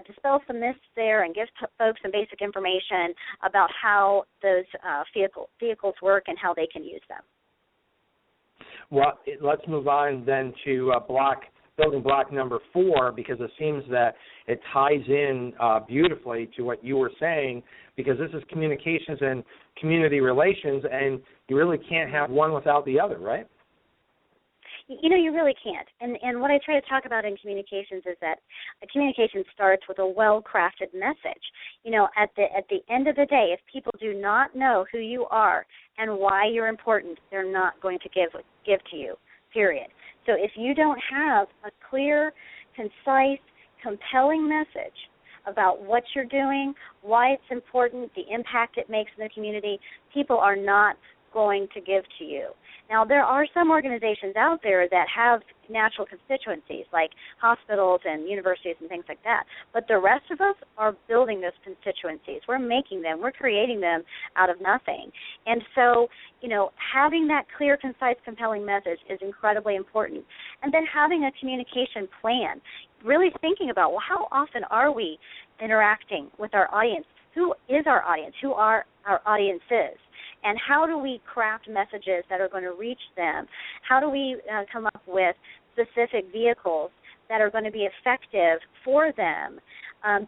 dispel some myths there and give folks some basic information about how those vehicles work and how they can use them. Well, let's move on then to building block number 4, because it seems that it ties in beautifully to what you were saying, because this is communications and community relations, and you really can't have one without the other, right? You really can't. And what I try to talk about in communications is that a communication starts with a well-crafted message. At the end of the day, if people do not know who you are and why you're important, they're not going to give to you, period. So if you don't have a clear, concise, compelling message about what you're doing, why it's important, the impact it makes in the community, people are not going to give to you. Now, there are some organizations out there that have natural constituencies, like hospitals and universities and things like that. But the rest of us are building those constituencies. We're making them. We're creating them out of nothing. And so, having that clear, concise, compelling message is incredibly important. And then having a communication plan, really thinking about, well, how often are we interacting with our audience? Who is our audience? Who are our audiences? And how do we craft messages that are going to reach them? How do we come up with specific vehicles that are going to be effective for them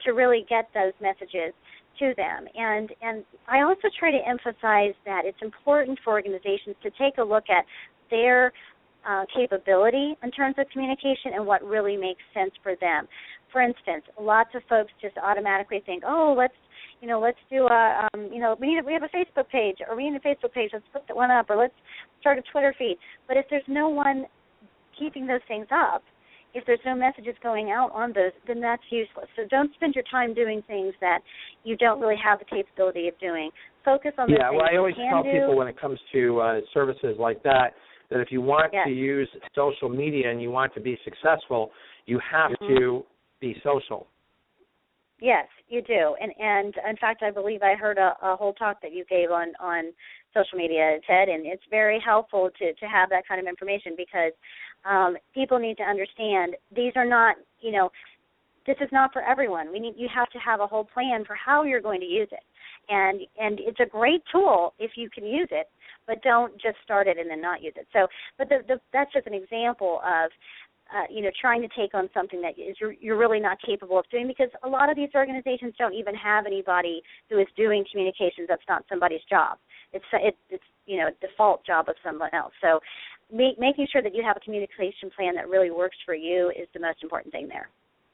to really get those messages to them? And I also try to emphasize that it's important for organizations to take a look at their capability in terms of communication and what really makes sense for them. For instance, lots of folks just automatically think, let's do we have a Facebook page, or we need a Facebook page, let's put that one up, or let's start a Twitter feed. But if there's no one keeping those things up, if there's no messages going out on those, then that's useless. So don't spend your time doing things that you don't really have the capability of doing. Focus on the things you can do. I always tell people when it comes to services like that if you want to use social media and you want to be successful, you have to be social. Yes, you do. And in fact, I believe I heard a whole talk that you gave on social media, Ted, and it's very helpful to have that kind of information, because people need to understand these are not, this is not for everyone. You have to have a whole plan for how you're going to use it. And it's a great tool if you can use it, but don't just start it and then not use it. So, but that's just an example of trying to take on something that you're really not capable of doing, because a lot of these organizations don't even have anybody who is doing communications. That's not somebody's job. It's a default job of someone else. So making sure that you have a communication plan that really works for you is the most important thing there.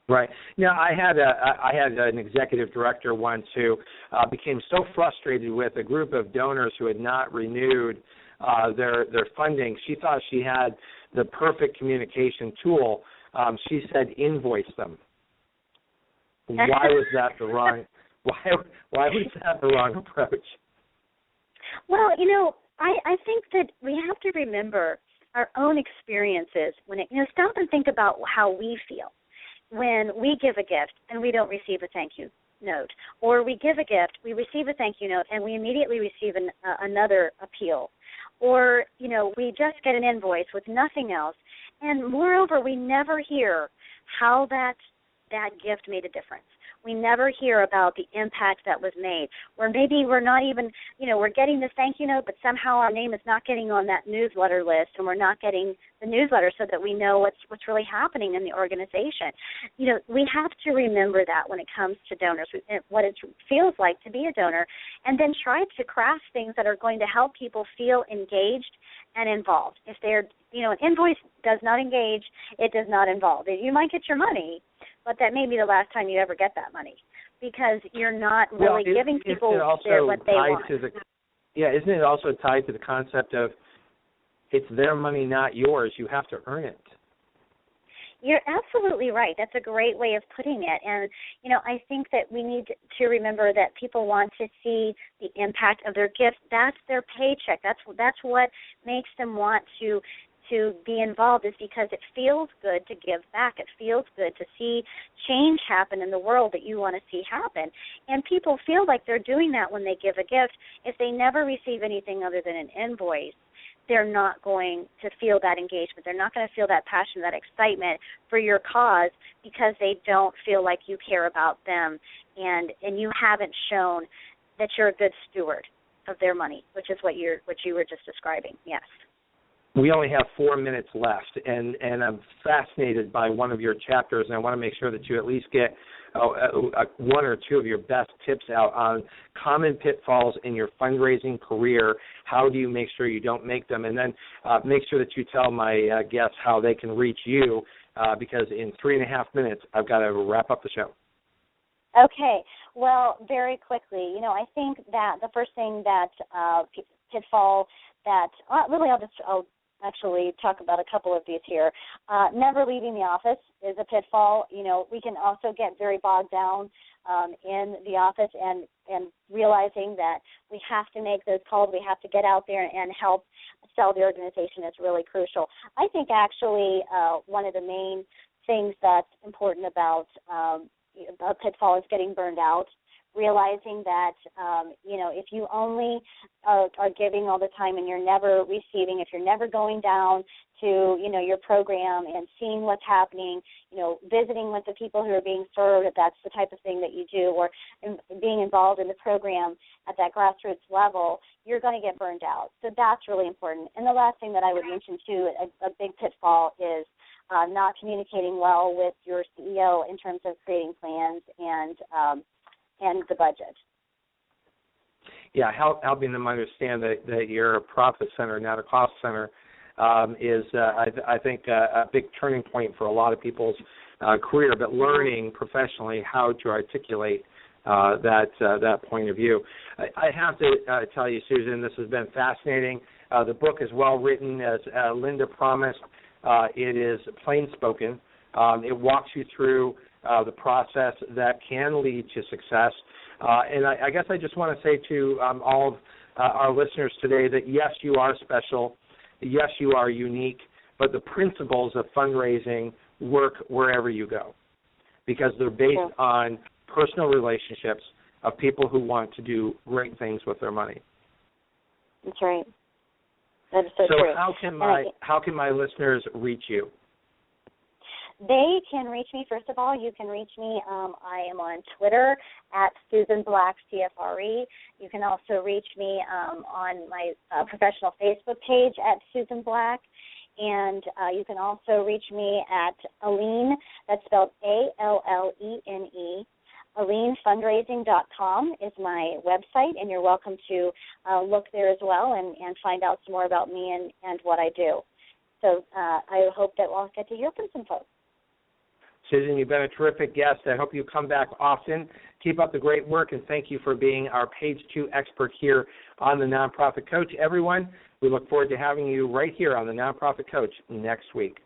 Right. Now, I had an executive director once who became so frustrated with a group of donors who had not renewed their funding. She thought she had the perfect communication tool. She said, invoice them. Why was that the wrong? Why was that the wrong approach? Well, I think that we have to remember our own experiences when stop and think about how we feel when we give a gift and we don't receive a thank you note, or we give a gift, we receive a thank you note, and we immediately receive another appeal. Or, we just get an invoice with nothing else. And moreover, we never hear how that gift made a difference. We never hear about the impact that was made. Or maybe we're not even, we're getting this thank you note, but somehow our name is not getting on that newsletter list, and we're not getting the newsletter so that we know what's really happening in the organization. We have to remember that when it comes to donors, what it feels like to be a donor, and then try to craft things that are going to help people feel engaged and involved. If they're, an invoice does not engage, it does not involve. You might get your money, but that may be the last time you ever get that money, because you're not really giving people what they want. Isn't it also tied to the concept of it's their money, not yours? You have to earn it. You're absolutely right. That's a great way of putting it. And, I think that we need to remember that people want to see the impact of their gift. That's their paycheck. That's what makes them want to be involved, is because it feels good to give back. It feels good to see change happen in the world that you want to see happen. And people feel like they're doing that when they give a gift. If they never receive anything other than an invoice, they're not going to feel that engagement. They're not going to feel that passion, that excitement for your cause, because they don't feel like you care about them, and you haven't shown that you're a good steward of their money, which is what you were just describing. Yes. We only have 4 minutes left, and I'm fascinated by one of your chapters, and I want to make sure that you at least get one or two of your best tips out on common pitfalls in your fundraising career. How do you make sure you don't make them? And then make sure that you tell my guests how they can reach you, because in 3.5 minutes, I've got to wrap up the show. Okay. Well, very quickly, I think that the first thing that pitfall that really I'll actually talk about a couple of these here. Never leaving the office is a pitfall. We can also get very bogged down in the office, and realizing that we have to make those calls, we have to get out there and help sell the organization is really crucial. I think actually one of the main things that's important about a pitfall is getting burned out. Realizing that, if you only are giving all the time and you're never receiving, if you're never going down to, your program and seeing what's happening, visiting with the people who are being served, if that's the type of thing that you do, or being involved in the program at that grassroots level, you're going to get burned out. So that's really important. And the last thing that I would mention, too, a big pitfall is not communicating well with your CEO in terms of creating plans and the budget. Yeah, helping them understand that you're a profit center, not a cost center, is, I think, a big turning point for a lot of people's career, but learning professionally how to articulate that point of view. I have to tell you, Susan, this has been fascinating. The book is well written, as Linda promised. It is plain spoken. It walks you through the process that can lead to success. And I guess I just want to say to all of our listeners today that, yes, you are special. Yes, you are unique. But the principles of fundraising work wherever you go, because they're based on personal relationships of people who want to do great things with their money. That's right. That is so true. So how can my listeners reach you? They can reach me. First of all, you can reach me. I am on Twitter at Susan Black CFRE. You can also reach me on my professional Facebook page at Susan Black. And you can also reach me at Allene, that's spelled ALLENE. AlleneFundraising.com is my website, and you're welcome to look there as well and find out some more about me and what I do. So I hope that we'll get to hear from some folks. Susan, you've been a terrific guest. I hope you come back often. Keep up the great work, and thank you for being our Page 2 expert here on The Nonprofit Coach. Everyone, we look forward to having you right here on The Nonprofit Coach next week.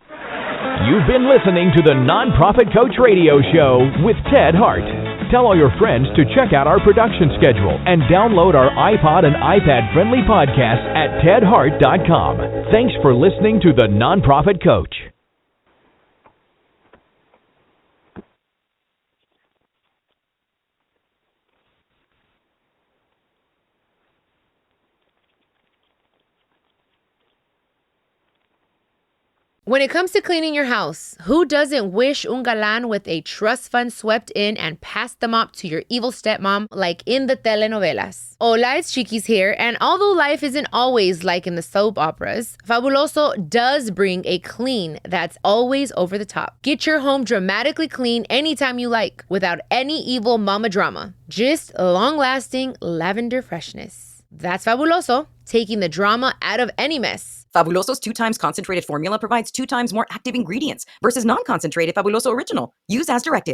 You've been listening to The Nonprofit Coach Radio Show with Ted Hart. Tell all your friends to check out our production schedule and download our iPod and iPad-friendly podcast at tedhart.com. Thanks for listening to The Nonprofit Coach. When it comes to cleaning your house, who doesn't wish un galán with a trust fund swept in and passed the mop to your evil stepmom like in the telenovelas? Hola, it's Chiquis here, and although life isn't always like in the soap operas, Fabuloso does bring a clean that's always over the top. Get your home dramatically clean anytime you like, without any evil mama drama. Just long-lasting lavender freshness. That's Fabuloso, taking the drama out of any mess. Fabuloso's 2 times concentrated formula provides 2 times more active ingredients versus non-concentrated Fabuloso Original. Use as directed.